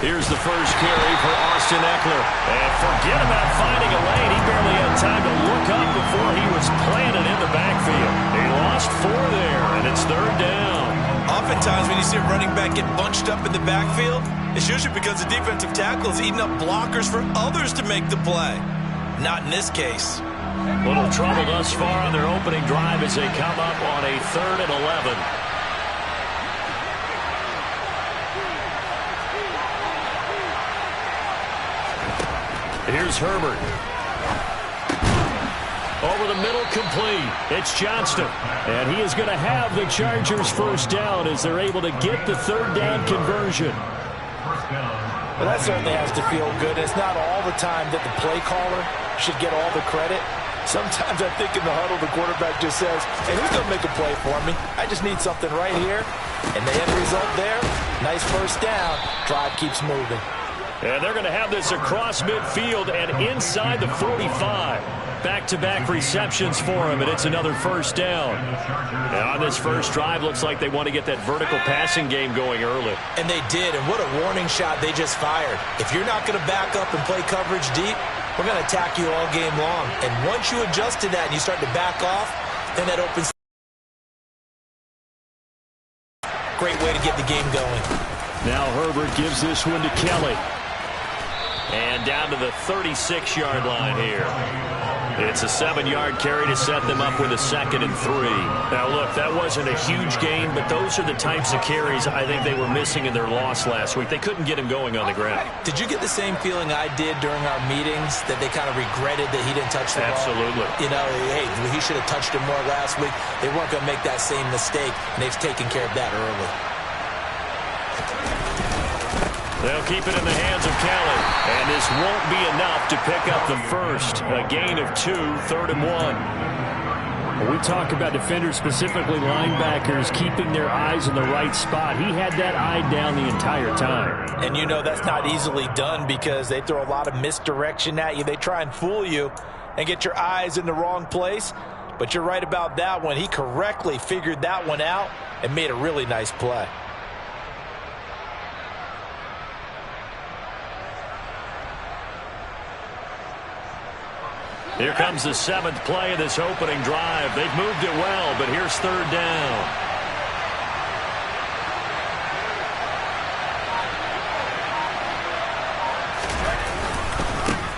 Here's the first carry for Austin Eckler. And forget about finding a lane. He barely had time to look up before he was planted in the backfield. He lost 4 there, and it's 3rd down. Oftentimes when you see a running back get bunched up in the backfield, it's usually because the defensive tackle is eating up blockers for others to make the play. Not in this case. Little trouble thus far on their opening drive as they come up on a 3rd and 11. Here's Herbert. Over the middle, complete. It's Johnston. And he is going to have the Chargers first down as they're able to get the 3rd down conversion. Well, that certainly has to feel good. It's not all the time that the play caller should get all the credit. Sometimes I think in the huddle, the quarterback just says, hey, who's going to make a play for me? I just need something right here. And the end result there, nice first down. Drive keeps moving. And they're going to have this across midfield and inside the 45. Back-to-back receptions for him, and it's another first down. And on this first drive, looks like they want to get that vertical passing game going early. And they did, and what a warning shot they just fired. If you're not going to back up and play coverage deep, we're going to attack you all game long. And once you adjust to that and you start to back off, then that opens. Great way to get the game going. Now Herbert gives this one to Kelly. And down to the 36-yard line here. It's a 7-yard carry to set them up with a 2nd and 3. Now, look, that wasn't a huge gain, but those are the types of carries I think they were missing in their loss last week. They couldn't get him going on the ground. Did you get the same feeling I did during our meetings, that they kind of regretted that he didn't touch the ball? Absolutely. You know, hey, he should have touched him more last week. They weren't going to make that same mistake, and they've taken care of that early. They'll keep it in the hands of Kelly. And this won't be enough to pick up the first. A gain of 2, 3rd and 1. When we talk about defenders, specifically linebackers, keeping their eyes in the right spot. He had that eye down the entire time. And you know that's not easily done because they throw a lot of misdirection at you. They try and fool you and get your eyes in the wrong place. But you're right about that one. He correctly figured that one out and made a really nice play. Here comes the 7th play of this opening drive. They've moved it well, but here's 3rd down.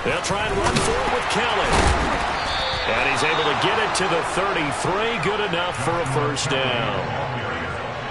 They'll try and run for it with Kelly. And he's able to get it to the 33. Good enough for a first down.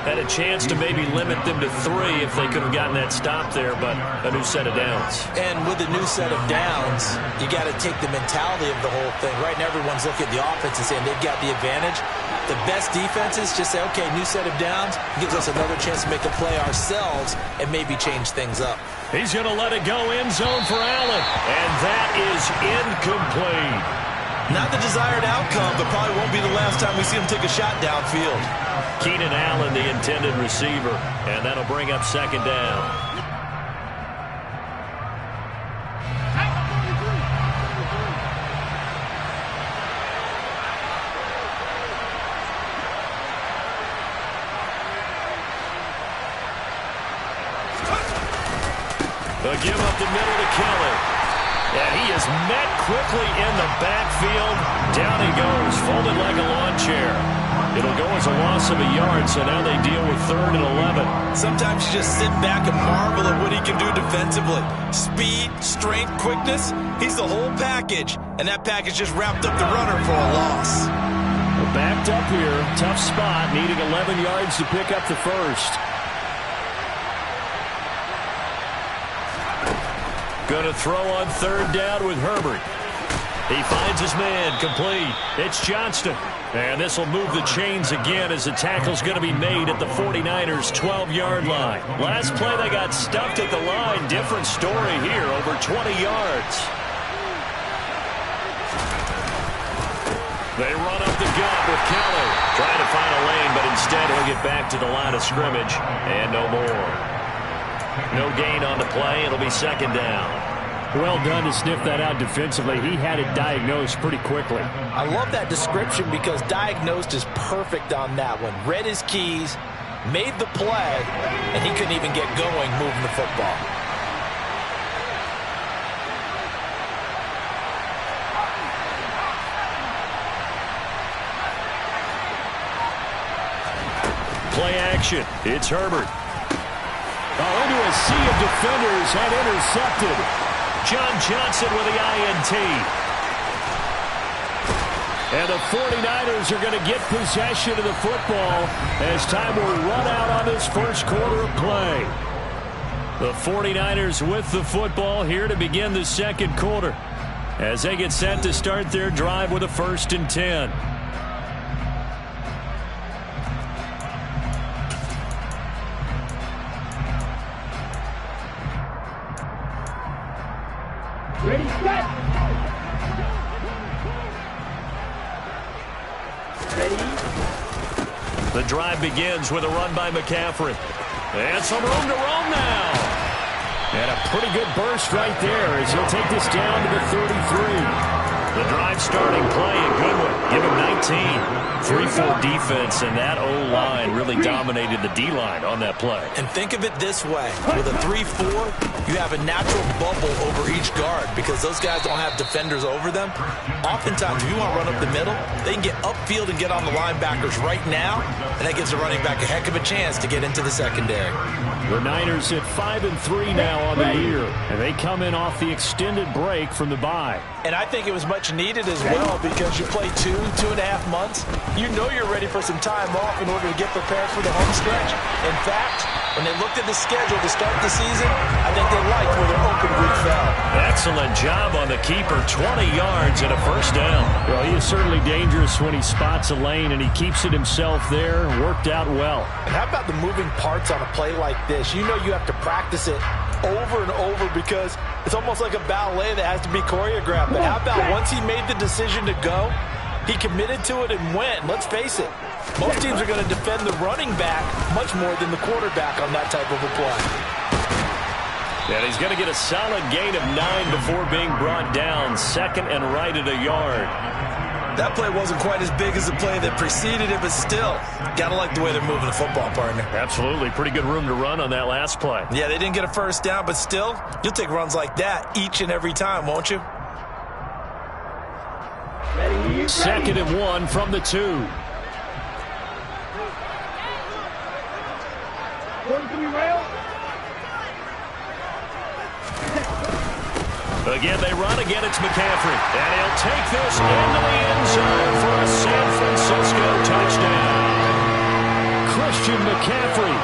Had a chance to maybe limit them to 3 if they could have gotten that stop there, but a new set of downs. And with a new set of downs, you got to take the mentality of the whole thing. Right now, everyone's looking at the offense and saying they've got the advantage. The best defenses just say, okay, new set of downs, gives us another chance to make a play ourselves and maybe change things up. He's going to let it go end zone for Allen, and that is incomplete. Not the desired outcome, but probably won't be the last time we see him take a shot downfield. Keenan Allen, the intended receiver, and that'll bring up 2nd down. They'll give up the middle to Kelly. And he is met quickly in the backfield. Down he goes, folded like a lawn chair. It'll go as a loss of a yard, so now they deal with 3rd and 11. Sometimes you just sit back and marvel at what he can do defensively. Speed, strength, quickness, he's the whole package. And that package just wrapped up the runner for a loss. Well, backed up here, tough spot, needing 11 yards to pick up the first. Going to throw on 3rd down with Herbert. He finds his man, complete. It's Johnston. And this will move the chains again as the tackle's going to be made at the 49ers' 12-yard line. Last play, they got stuffed at the line. Different story here, over 20 yards. They run up the gut with Kelly. Trying to find a lane, but instead he'll get back to the line of scrimmage. And no more. No gain on the play. It'll be 2nd down. Well done to sniff that out defensively. He had it diagnosed pretty quickly. I love that description because diagnosed is perfect on that one. Read his keys, made the play, and he couldn't even get going moving the football. action. It's Herbert. Into a sea of defenders and intercepted. John Johnson with the INT. And the 49ers are going to get possession of the football as time will run out on this first quarter of play. The 49ers with the football here to begin the second quarter as they get set to start their drive with a 1st and 10. Ready, set. The drive begins with a run by McCaffrey. And some room to roam now. And a pretty good burst right there as he'll take this down to the 33. The drive starting play, a good one. Give him 19. 3-4 defense, and that O-line really dominated the D-line on that play. And think of it this way. With a 3-4, you have a natural bubble over each guard because those guys don't have defenders over them. Oftentimes, if you want to run up the middle, they can get upfield and get on the linebackers right now, and that gives the running back a heck of a chance to get into the secondary. The Niners at 5-3 now on the year, and they come in off the extended break from the bye. And I think it was much needed as well because you play 2.5 months. You know you're ready for some time off in order to get prepared for the home stretch. In fact, when they looked at the schedule to start the season, I think they liked where their open week fell. Excellent job on the keeper. 20 yards and a 1st down. Well, he is certainly dangerous when he spots a lane, and he keeps it himself there. Worked out well. And how about the moving parts on a play like this? You know you have to practice it over and over because it's almost like a ballet that has to be choreographed. But how about once he made the decision to go, he committed to it and went. Let's face it, most teams are going to defend the running back much more than the quarterback on that type of a play. And he's going to get a solid gain of 9 before being brought down. 2nd and right at a yard. That play wasn't quite as big as the play that preceded it, but still, got to like the way they're moving the football, partner. Absolutely. Pretty good room to run on that last play. Yeah, they didn't get a 1st down, but still, you'll take runs like that each and every time, won't you? 2nd and 1 from the 2. 43 rail. Again, they run. Again, it's McCaffrey. And he'll take this into the end zone for a San Francisco touchdown. Christian McCaffrey,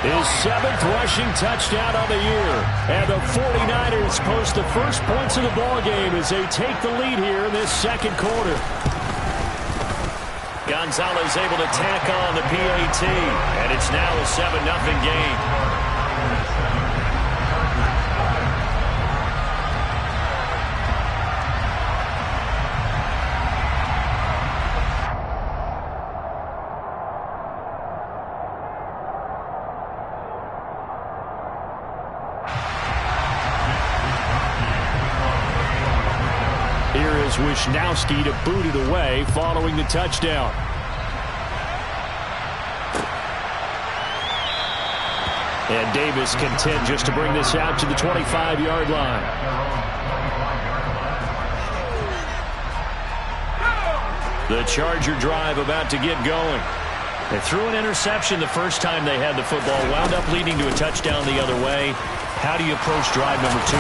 his 7th rushing touchdown on the year. And the 49ers post the first points of the ballgame as they take the lead here in this second quarter. Gonzalez able to tack on the PAT. And it's now a 7-0 game. Here is Wisnowski to boot it away following the touchdown. And Davis content just to bring this out to the 25-yard line. The Charger drive about to get going. They threw an interception the first time they had the football, wound up leading to a touchdown the other way. How do you approach drive number 2?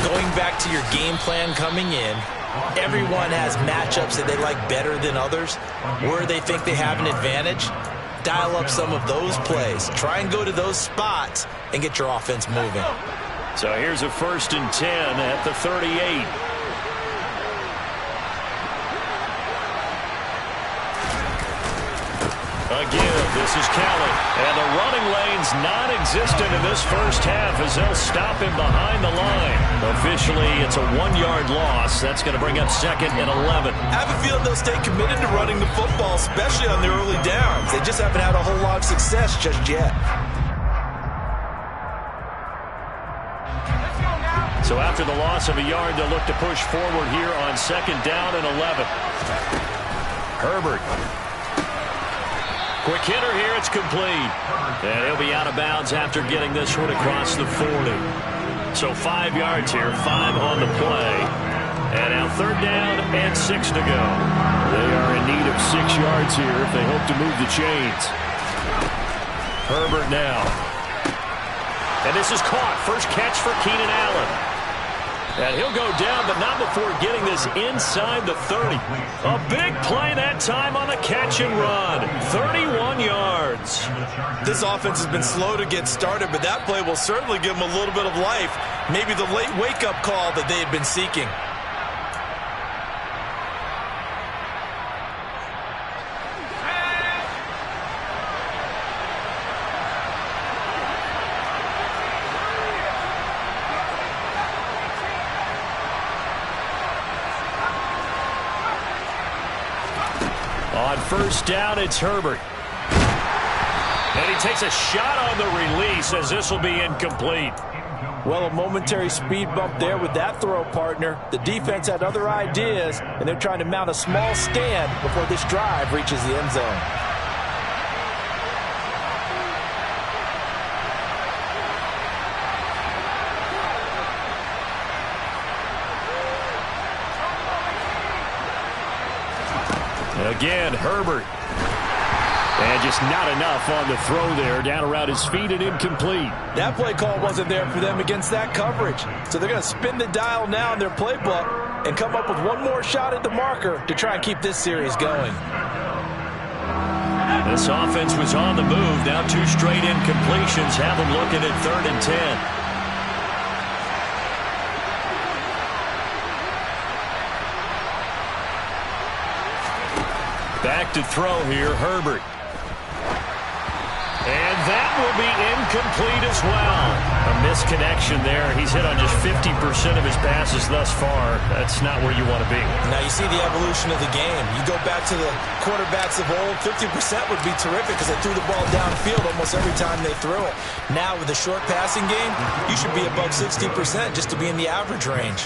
Going back to your game plan coming in, everyone has matchups that they like better than others. Where they think they have an advantage, dial up some of those plays. Try and go to those spots and get your offense moving. So here's a 1st and 10 at the 38. Again, this is Kelly. And the running lane's non-existent in this first half as they'll stop him behind the line. Officially, it's a 1-yard loss. That's going to bring up 2nd and 11. I have a feeling they'll stay committed to running the football, especially on their early downs. They just haven't had a whole lot of success just yet. So after the loss of a yard, they'll look to push forward here on 2nd down and 11. Herbert. Quick hitter here, it's complete. And he'll be out of bounds after getting this one across the 40. So 5 yards here, 5 on the play. And now 3rd down and 6 to go. They are in need of 6 yards here if they hope to move the chains. Herbert now. And this is caught. First catch for Keenan Allen. And he'll go down, but not before getting this inside the 30. A big play that time on the catch and run. 31 yards. This offense has been slow to get started, but that play will certainly give them a little bit of life. Maybe the late wake-up call that they had been seeking. On first down, it's Herbert. And he takes a shot on the release as this will be incomplete. Well, a momentary speed bump there with that throw, partner. The defense had other ideas, and they're trying to mount a small stand before this drive reaches the end zone. Again, Herbert. And just not enough on the throw there. Down around his feet and incomplete. That play call wasn't there for them against that coverage. So they're going to spin the dial now in their playbook and come up with one more shot at the marker to try and keep this series going. This offense was on the move. Now 2 straight incompletions have them looking at 3rd and 10. Back to throw here, Herbert. And that will be incomplete as well. A misconnection there. He's hit on just 50% of his passes thus far. That's not where you want to be. Now you see the evolution of the game. You go back to the quarterbacks of old, 50% would be terrific because they threw the ball downfield almost every time they threw it. Now with the short passing game, you should be above 60% just to be in the average range.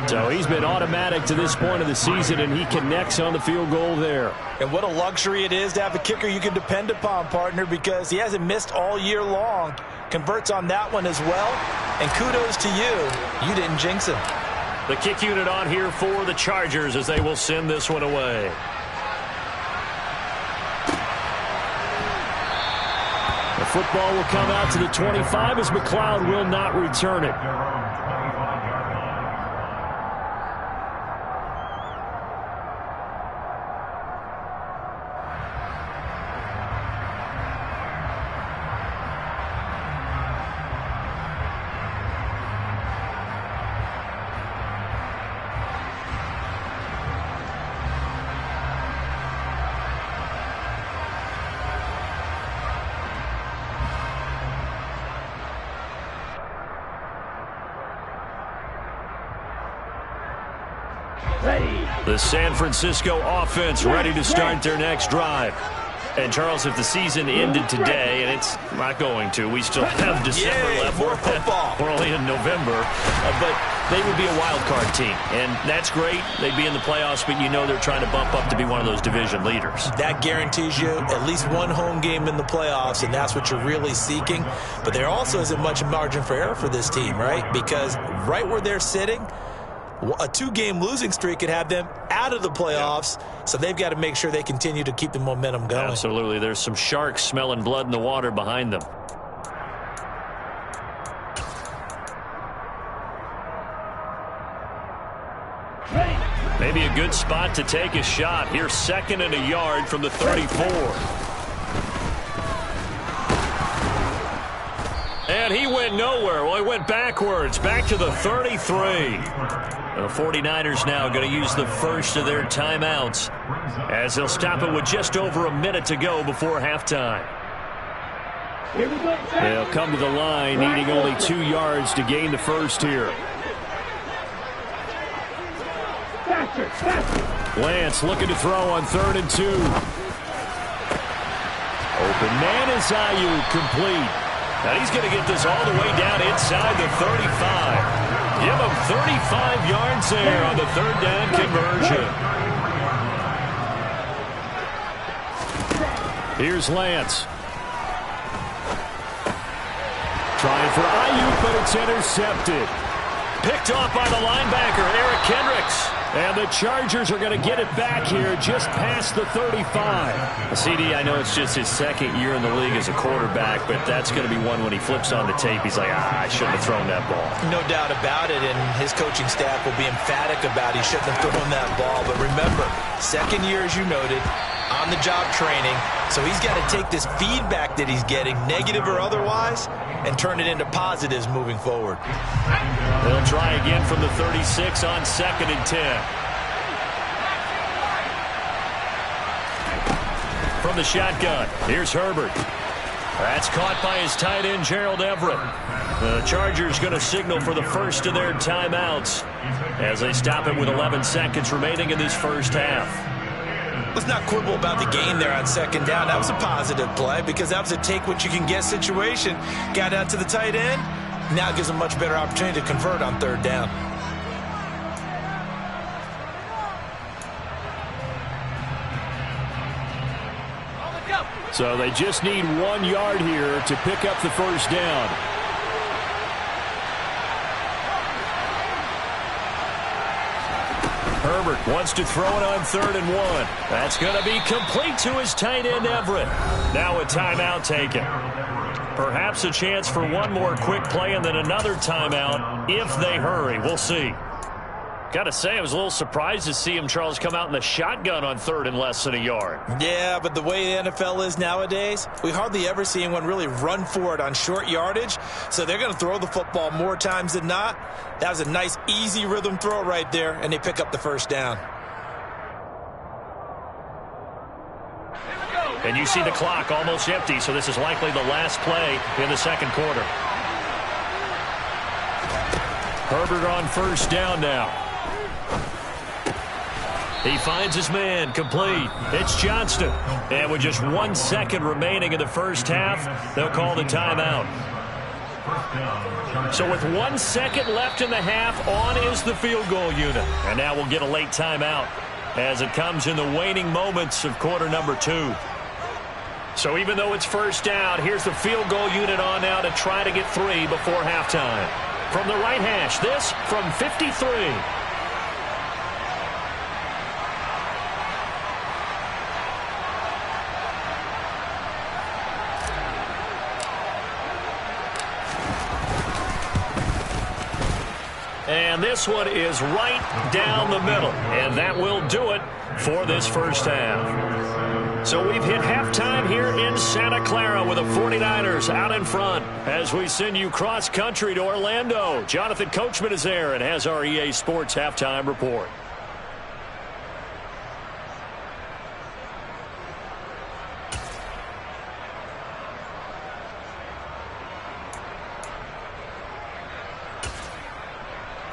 So he's been automatic to this point of the season, and he connects on the field goal there. And what a luxury it is to have a kicker you can depend upon, partner, because he hasn't missed all year long. Converts on that one as well. And kudos to you. You didn't jinx him. The kick unit on here for the Chargers as they will send this one away. The football will come out to the 25 as McLeod will not return it. The San Francisco offense ready to start their next drive. And, Charles, if the season ended today, and it's not going to, we still have December left. More football. We're only in November. But they would be a wild card team. And that's great. They'd be in the playoffs, but you know they're trying to bump up to be one of those division leaders. That guarantees you at least one home game in the playoffs, and that's what you're really seeking. But there also isn't much margin for error for this team, right? Because right where they're sitting, a 2-game losing streak could have them out of the playoffs, so they've got to make sure they continue to keep the momentum going. Absolutely. There's some sharks smelling blood in the water behind them. Maybe a good spot to take a shot. Here's 2nd and a yard from the 34. And he went nowhere. Well, he went backwards, back to the 33. The 49ers now going to use the first of their timeouts as they'll stop it with just over a minute to go before halftime. They'll come to the line, needing only 2 yards to gain the first here. Lance looking to throw on 3rd and 2. Open man is Ayuk, complete. Now he's going to get this all the way down inside the 35. Give him 35 yards there on the 3rd down conversion. Here's Lance. Trying for Ayuk, but it's intercepted. Picked off by the linebacker, Eric Kendricks. And the Chargers are going to get it back here just past the 35. CD, I know it's just his second year in the league as a quarterback, but that's going to be one when he flips on the tape. He's like, I shouldn't have thrown that ball. No doubt about it, and his coaching staff will be emphatic about he shouldn't have thrown that ball. But remember, second year, as you noted, on-the-job training. So he's got to take this feedback that he's getting, negative or otherwise, and turn it into positives moving forward. They'll try again from the 36 on 2nd and 10. From the shotgun, here's Herbert. That's caught by his tight end, Gerald Everett. The Chargers going to signal for the first of their timeouts as they stop it with 11 seconds remaining in this first half. Let's not quibble about the game there on 2nd down. That was a positive play because that was a take-what-you-can-get situation. Got out to the tight end. Now it gives them a much better opportunity to convert on 3rd down. So they just need 1 yard here to pick up the first down. Herbert wants to throw it on 3rd and 1. That's going to be complete to his tight end, Everett. Now a timeout taken. Perhaps a chance for one more quick play and then another timeout if they hurry. We'll see. Got to say, I was a little surprised to see him, Charles, come out in the shotgun on 3rd and less than a yard. Yeah, but the way the NFL is nowadays, we hardly ever see anyone really run for it on short yardage. So they're going to throw the football more times than not. That was a nice, easy rhythm throw right there, and they pick up the first down. And you see the clock almost empty, so this is likely the last play in the 2nd quarter. Herbert on 1st down now. He finds his man, complete. It's Johnston. And with just 1 second remaining in the first half, they'll call the timeout. So with 1 second left in the half, on is the field goal unit. And now we'll get a late timeout as it comes in the waning moments of quarter number 2. So even though it's first down, here's the field goal unit on now to try to get 3 before halftime. From the right hash, this from 53. And this one is right down the middle. And that will do it for this first half. So we've hit halftime here in Santa Clara with the 49ers out in front as we send you cross-country to Orlando. Jonathan Coachman is there and has our EA Sports halftime report.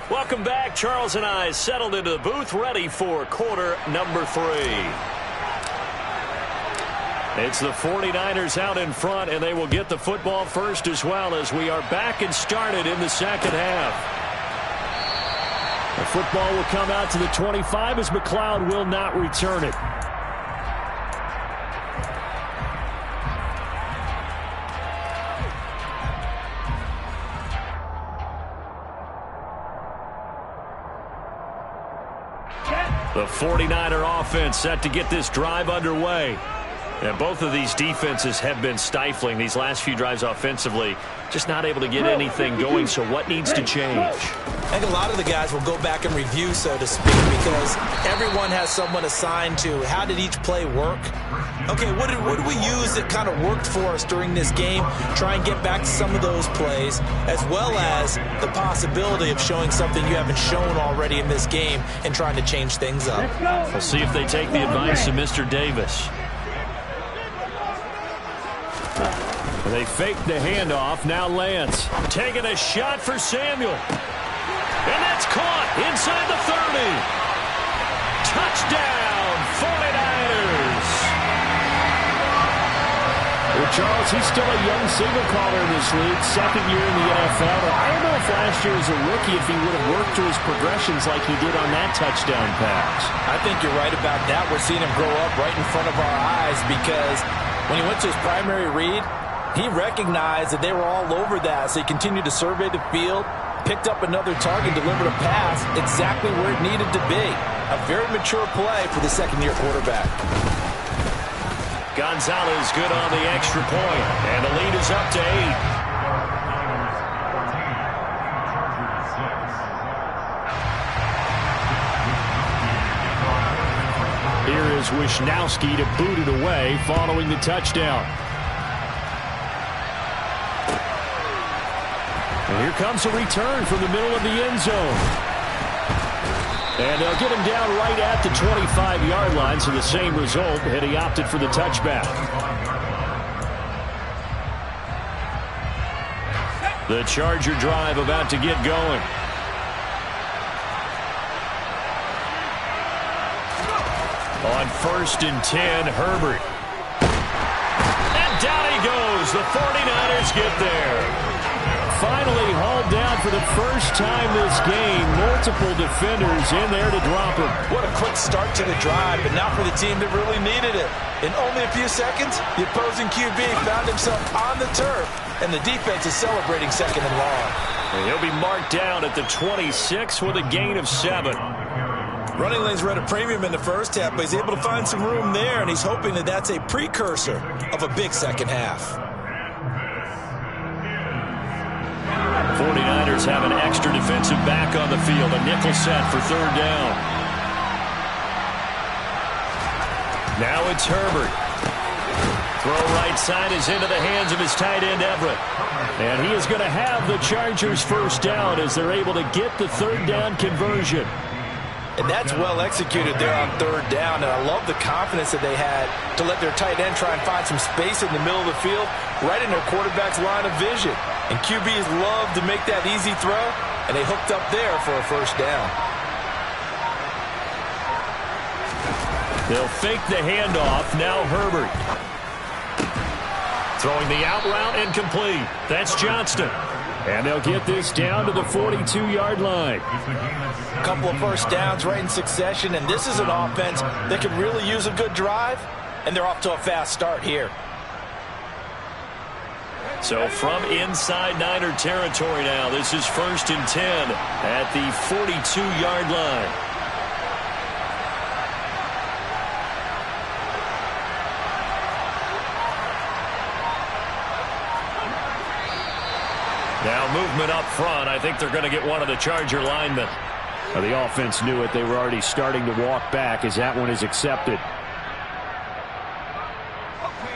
Welcome back. Charles and I settled into the booth, ready for quarter number 3. It's the 49ers out in front, and they will get the football first as well as we are back and started in the second half. The football will come out to the 25 as McLeod will not return it. The 49er offense set to get this drive underway. And both of these defenses have been stifling these last few drives offensively. Just not able to get anything going, so what needs to change? I think a lot of the guys will go back and review, so to speak, because everyone has someone assigned to how did each play work. Okay, what did we use that kind of worked for us during this game? Try and get back to some of those plays, as well as the possibility of showing something you haven't shown already in this game and trying to change things up. We'll see if they take the advice of Mr. Davis. They fake the handoff. Now Lance taking a shot for Samuel. And that's caught inside the 30. Touchdown, 49ers. Well, Charles, he's still a young signal caller in this league, second year in the NFL. But I don't know if last year as a rookie if he would have worked through his progressions like he did on that touchdown pass. I think you're right about that. We're seeing him grow up right in front of our eyes because when he went to his primary read, he recognized that they were all over that, so he continued to survey the field, picked up another target, delivered a pass exactly where it needed to be. A very mature play for the second-year quarterback. Gonzalez good on the extra point, and the lead is up to 8. Here is Wisnowski to boot it away following the touchdown. And here comes a return from the middle of the end zone. And they'll get him down right at the 25-yard line, so the same result, and he opted for the touchback. The Charger drive about to get going. On 1st and 10, Herbert. And down he goes. The 49ers get there. Finally hauled down for the first time this game. Multiple defenders in there to drop him. What a quick start to the drive, but now for the team that really needed it. In only a few seconds, the opposing QB found himself on the turf, and the defense is celebrating second and long. And he'll be marked down at the 26 with a gain of 7. Running lanes were at a premium in the first half, but he's able to find some room there, and he's hoping that that's a precursor of a big second half. 49ers have an extra defensive back on the field. A nickel set for 3rd down. Now it's Herbert. Throw right side is into the hands of his tight end, Everett. And he is going to have the Chargers 1st down as they're able to get the 3rd down conversion. And that's well executed there on 3rd down. And I love the confidence that they had to let their tight end try and find some space in the middle of the field, right in their quarterback's line of vision. And QBs love to make that easy throw, and they hooked up there for a 1st down. They'll fake the handoff. Now Herbert. Throwing the out route incomplete. That's Johnston. And they'll get this down to the 42-yard line. A couple of 1st downs right in succession, and this is an offense that can really use a good drive, and they're off to a fast start here. So from inside Niner territory now, this is 1st and 10 at the 42-yard line. Now movement up front. I think they're going to get one of the Charger linemen. Well, the offense knew it. They were already starting to walk back as that one is accepted.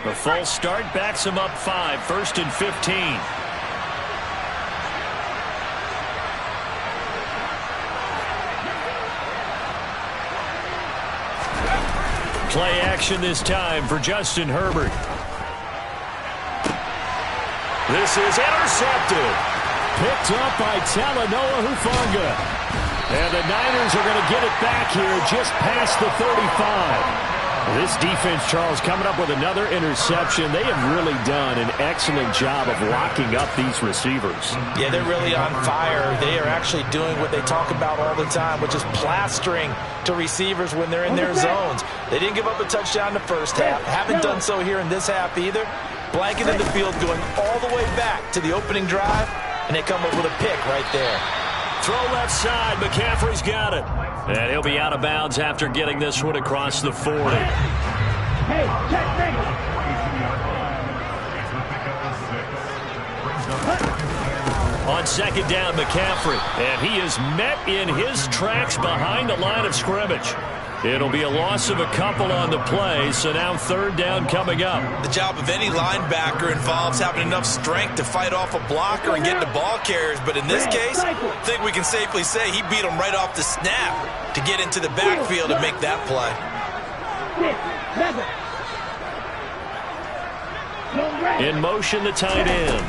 The full start backs him up 5. 1st and 15. Play action this time for Justin Herbert. This is intercepted. Picked up by Talanoa Hufanga. And the Niners are going to get it back here just past the 35. This defense, Charles, coming up with another interception. They have really done an excellent job of locking up these receivers. Yeah, they're really on fire. They are actually doing what they talk about all the time, which is plastering to receivers when they're in their zones. They didn't give up a touchdown in the first half. Haven't done so here in this half either. Blanketed the field, going all the way back to the opening drive, and they come up with a pick right there. Throw left side. McCaffrey's got it. And he'll be out of bounds after getting this one across the 40. Hey, check me. On 2nd down, McCaffrey. And he is met in his tracks behind the line of scrimmage. It'll be a loss of a couple on the play, so now 3rd down coming up. The job of any linebacker involves having enough strength to fight off a blocker and get the ball carriers, but in this case, I think we can safely say he beat him right off the snap to get into the backfield and make that play. 6, 7. In motion, the tight end.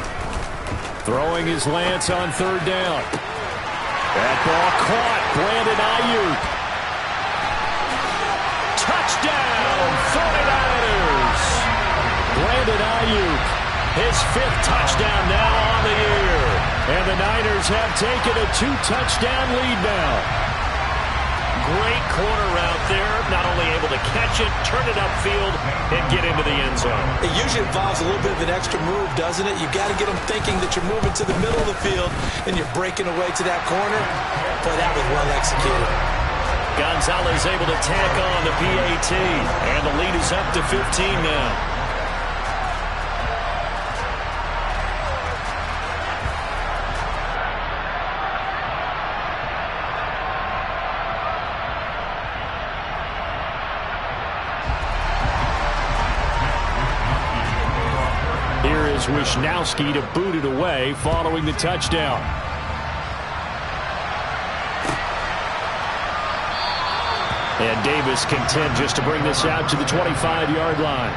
Throwing his Lance on 3rd down. That ball caught. Brandon Ayuk. Touchdown, 49ers. Brandon Ayuk. His 5th touchdown now on the year. And the Niners have taken a 2-touchdown lead now. Great corner route there. Not only able to catch it, turn it upfield, and get into the end zone. It usually involves a little bit of an extra move, doesn't it? You've got to get them thinking that you're moving to the middle of the field and you're breaking away to that corner. But that was well executed. Gonzalez able to tack on the PAT, and the lead is up to 15 now. Here is Wisnowski to boot it away following the touchdown. And Davis content just to bring this out to the 25-yard line.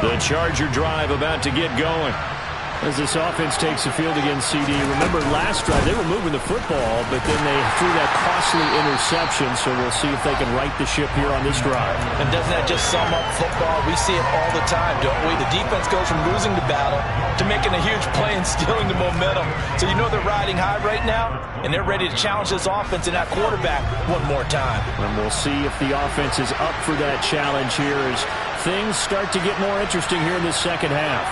The Charger drive about to get going. As this offense takes the field against CD. Remember last drive, they were moving the football, but then they threw that costly interception, so we'll see if they can right the ship here on this drive. And doesn't that just sum up football? We see it all the time, don't we? The defense goes from losing the battle to making a huge play and stealing the momentum. So you know they're riding high right now, and they're ready to challenge this offense and that quarterback one more time. And we'll see if the offense is up for that challenge here as things start to get more interesting here in the second half.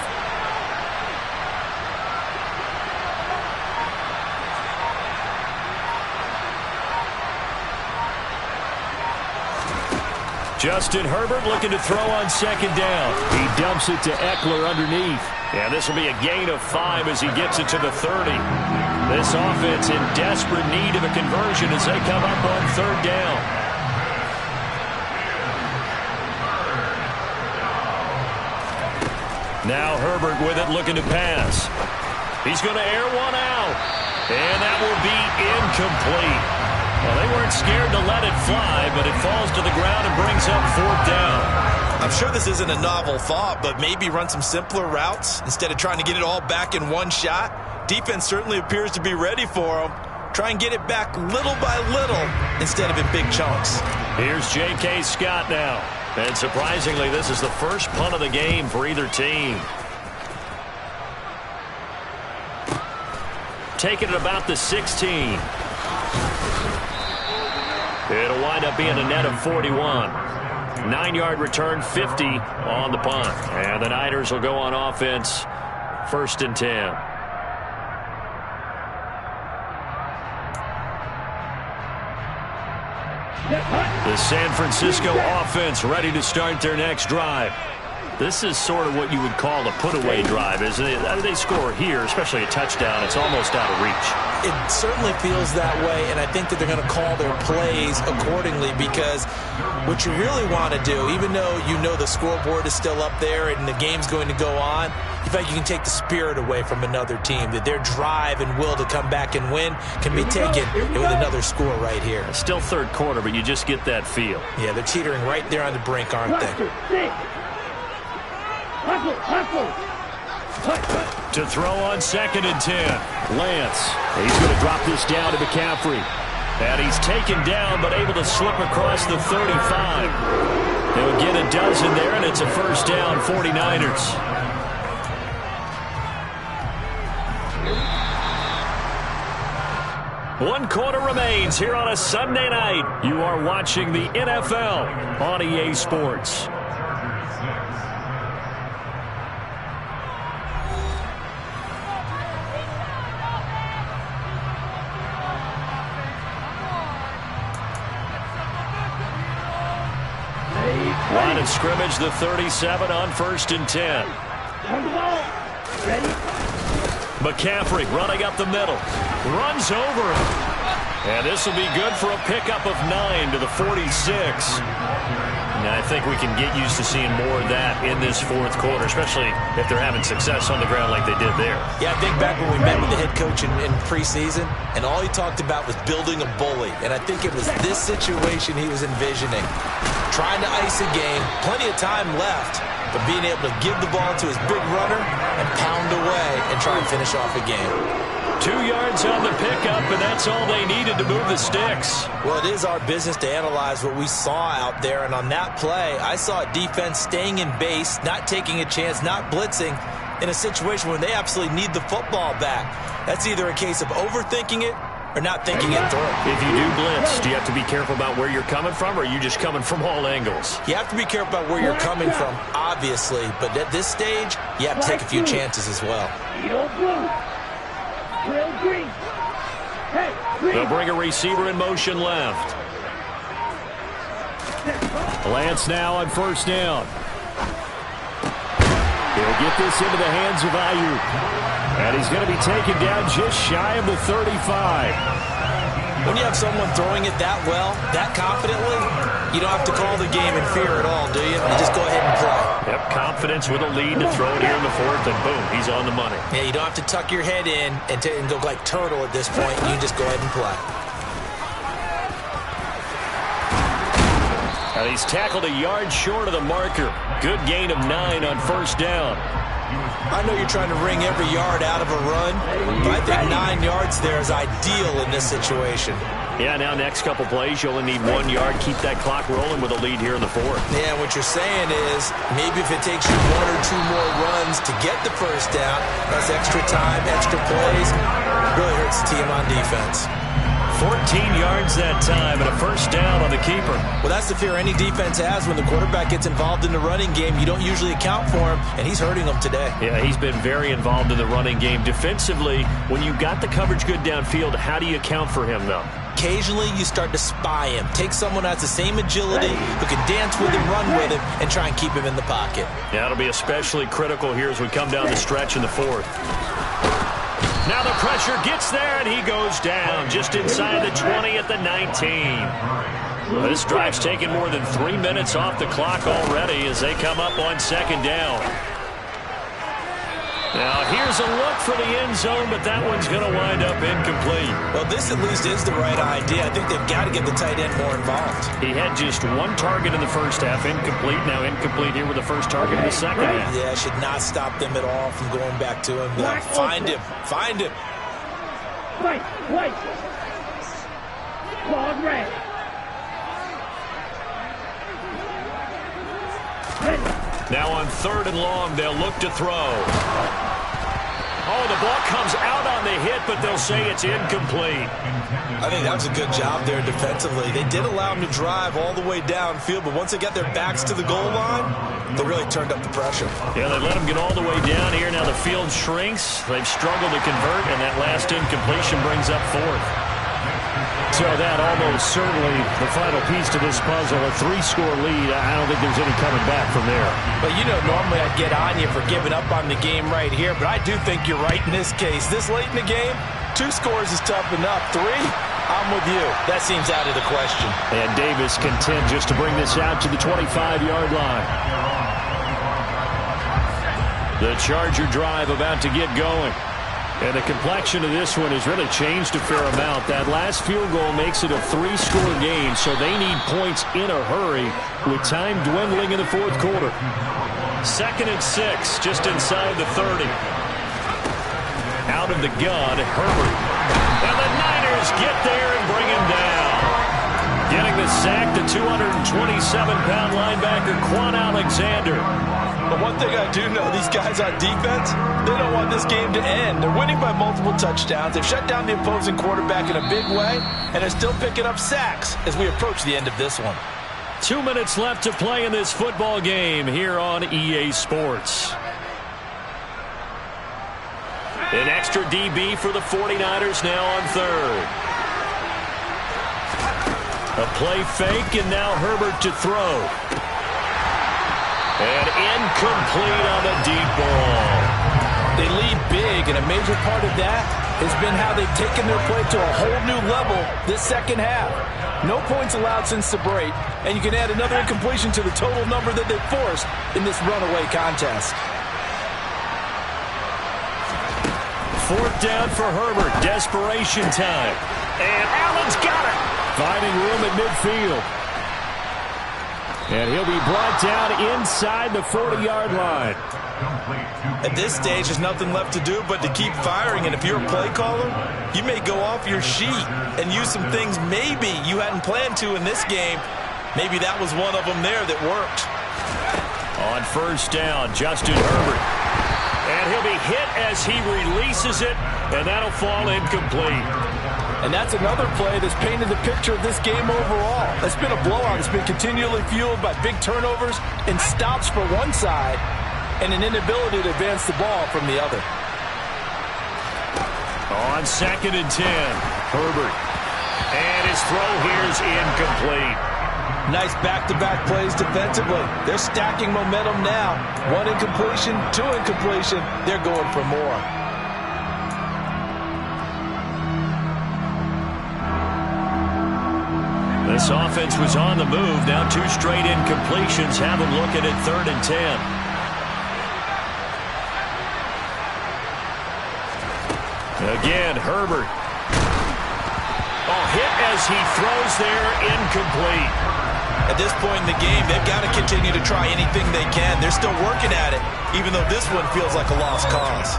Justin Herbert looking to throw on second down. He dumps it to Eckler underneath. And this will be a gain of 5 as he gets it to the 30. This offense in desperate need of a conversion as they come up on third down. Now Herbert with it looking to pass. He's going to air one out. And that will be incomplete. Well, they weren't scared to let it fly, but it falls to the ground and brings up fourth down. I'm sure this isn't a novel thought, but maybe run some simpler routes instead of trying to get it all back in one shot. Defense certainly appears to be ready for them. Try and get it back little by little instead of in big chunks. Here's J.K. Scott now. And surprisingly, this is the first punt of the game for either team. Taking it about the 16. It'll wind up being a net of 41. 9-yard return, 50 on the punt. And the Niners will go on offense, 1st and 10. The San Francisco offense ready to start their next drive. This is sort of what you would call a put-away drive, isn't it? They score here, especially a touchdown. It's almost out of reach. It certainly feels that way, and I think that they're going to call their plays accordingly because what you really want to do, even though you know the scoreboard is still up there and the game's going to go on, in fact, you can take the spirit away from another team, that their drive and will to come back and win can be taken with another score right here. Still third quarter, but you just get that feel. Yeah, they're teetering right there on the brink, aren't they? To throw on 2nd and 10. Lance. He's going to drop this down to McCaffrey. And he's taken down, but able to slip across the 35. They'll get a dozen there, and it's a first down, 49ers. One quarter remains here on a Sunday night. You are watching the NFL on EA Sports. Line of scrimmage, the 37 on 1st and 10. McCaffrey running up the middle. Runs over him. And this will be good for a pickup of 9 to the 46. Now, I think we can get used to seeing more of that in this fourth quarter, especially if they're having success on the ground like they did there. Yeah, I think back when we met with the head coach in preseason, and all he talked about was building a bully. And I think it was this situation he was envisioning. Trying to ice a game, plenty of time left, but being able to give the ball to his big runner and pound away and try and finish off a game. 2 yards on the pickup, and that's all they needed to move the sticks. Well, it is our business to analyze what we saw out there, and on that play, I saw a defense staying in base, not taking a chance, not blitzing, in a situation where they absolutely need the football back. That's either a case of overthinking it or not thinking it through. If you do blitz, do you have to be careful about where you're coming from, or are you just coming from all angles? You have to be careful about where you're coming from, obviously, but at this stage, you have to take a few chances as well. They'll bring a receiver in motion left. Lance now on first down. He'll get this into the hands of Ayuk. And he's going to be taken down just shy of the 35. When you have someone throwing it that well, that confidently, you don't have to call the game in fear at all, do you? You just go ahead and play. Yep, confidence with a lead to throw it here in the fourth, and boom, he's on the money. Yeah, you don't have to tuck your head in and go like turtle at this point. You just go ahead and play. And he's tackled a yard short of the marker. Good gain of 9 on first down. I know you're trying to wring every yard out of a run, but I think 9 yards there is ideal in this situation. Yeah, now next couple plays, you only need 1 yard. Keep that clock rolling with a lead here in the fourth. Yeah, what you're saying is maybe if it takes you 1 or 2 more runs to get the first down, that's extra time, extra plays, really hurts the team on defense. 14 yards that time and a first down on the keeper. Well, that's the fear any defense has when the quarterback gets involved in the running game. You don't usually account for him, and he's hurting them today. Yeah, he's been very involved in the running game. Defensively, when you got the coverage good downfield, how do you account for him, though? Occasionally, you start to spy him. Take someone who has the same agility, who can dance with him, run with him, and try and keep him in the pocket. Yeah, it'll be especially critical here as we come down the stretch in the fourth. Now the pressure gets there, and he goes down just inside the 20 at the 19. Well, this drive's taken more than 3 minutes off the clock already as they come up on second down. Now here's a look for the end zone, but that one's going to wind up incomplete. Well, this at least is the right idea. I think they've got to get the tight end more involved. He had just 1 target in the first half, incomplete. Now incomplete here with the first target in the second half. Yeah, should not stop them at all from going back to him. Find him. Find him. Wait. Claude red. Now on 3rd and long, they'll look to throw. Oh, the ball comes out on the hit, but they'll say it's incomplete. I think that was a good job there defensively. They did allow him to drive all the way downfield, but once they got their backs to the goal line, they really turned up the pressure. Yeah, they let him get all the way down here. Now the field shrinks. They've struggled to convert, and that last incompletion brings up 4th. So that almost certainly the final piece to this puzzle, a 3-score lead. I don't think there's any coming back from there. But, normally I'd get on you for giving up on the game right here, but I do think you're right in this case. This late in the game, 2 scores is tough enough. 3, I'm with you. That seems out of the question. And Davis content just to bring this out to the 25-yard line. The Charger drive about to get going. And the complexion of this one has really changed a fair amount. That last field goal makes it a 3-score game, so they need points in a hurry with time dwindling in the fourth quarter. 2nd and 6, just inside the 30. Out of the gun, Herbert. And the Niners get there and bring him down. Getting the sack, the 227-pound linebacker, Quan Alexander. But one thing I do know, these guys on defense, they don't want this game to end. They're winning by multiple touchdowns. They've shut down the opposing quarterback in a big way, and they're still picking up sacks as we approach the end of this one. 2 minutes left to play in this football game here on EA Sports. An extra DB for the 49ers now on 3rd. A play fake, and now Herbert to throw. And incomplete on the deep ball. They lead big, and a major part of that has been how they've taken their play to a whole new level this second half. No points allowed since the break, and you can add another incompletion to the total number that they forced in this runaway contest. 4th down for Herbert. Desperation time. And Allen's got it. Finding room at midfield. And he'll be brought down inside the 40-yard line. At this stage, there's nothing left to do but to keep firing. And if you're a play caller, you may go off your sheet and use some things maybe you hadn't planned to in this game. Maybe that was one of them there that worked. On first down, Justin Herbert. And he'll be hit as he releases it, and that'll fall incomplete. And that's another play that's painted the picture of this game overall. It's been a blowout. It's been continually fueled by big turnovers and stops for one side and an inability to advance the ball from the other. On 2nd and 10, Herbert. And his throw here is incomplete. Nice back-to-back plays defensively. They're stacking momentum now. 1 incompletion, 2 incompletion. They're going for more. This offense was on the move. Now 2 straight incompletions have them looking at 3rd and 10. Again, Herbert. Oh, hit as he throws there, incomplete. At this point in the game, they've got to continue to try anything they can. They're still working at it, even though this one feels like a lost cause.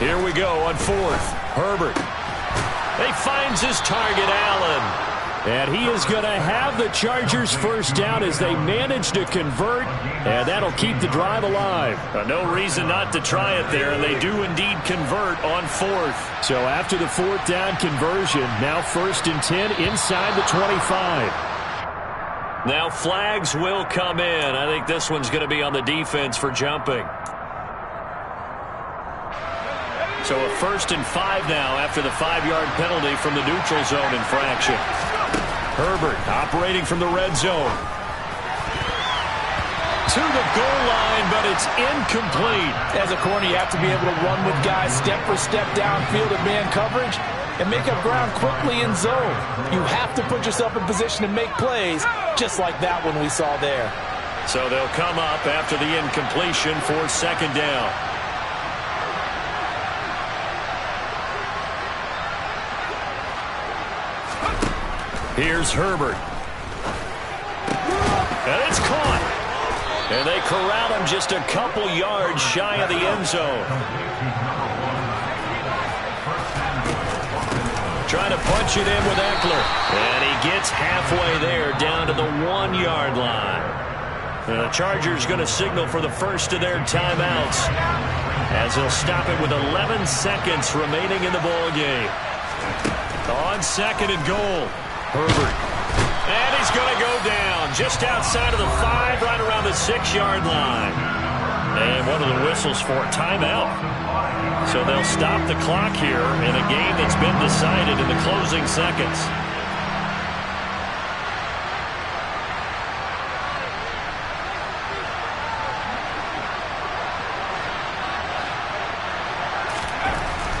Here we go on 4th. Herbert. He finds his target, Allen. And he is going to have the Chargers first down as they manage to convert, and that'll keep the drive alive. No reason not to try it there, and they do indeed convert on 4th. So after the 4th down conversion, now 1st and 10 inside the 25. Now flags will come in. I think this one's going to be on the defense for jumping. So a 1st and 5 now after the 5-yard penalty from the neutral zone infraction. Herbert operating from the red zone. To the goal line, but it's incomplete. As a corner, you have to be able to run with guys step for step downfield in man coverage and make up ground quickly in zone. You have to put yourself in position to make plays, just like that one we saw there. So they'll come up after the incompletion for 2nd down. Here's Herbert. And it's caught. And they corral him just a couple yards shy of the end zone. Trying to punch it in with Eckler. And he gets halfway there down to the 1-yard line. And the Chargers going to signal for the first of their timeouts as they'll stop it with 11 seconds remaining in the ball game. On 2nd and goal. Herbert. And he's going to go down just outside of the 5, right around the 6-yard line. And one of the whistles for a timeout. So they'll stop the clock here in a game that's been decided in the closing seconds.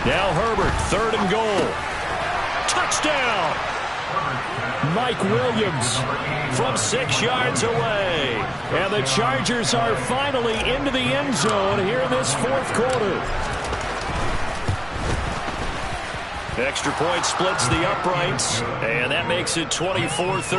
Now Herbert, 3rd and goal. Touchdown! Mike Williams from 6 yards away. And the Chargers are finally into the end zone here in this 4th quarter. Extra point splits the uprights, and that makes it 24-13.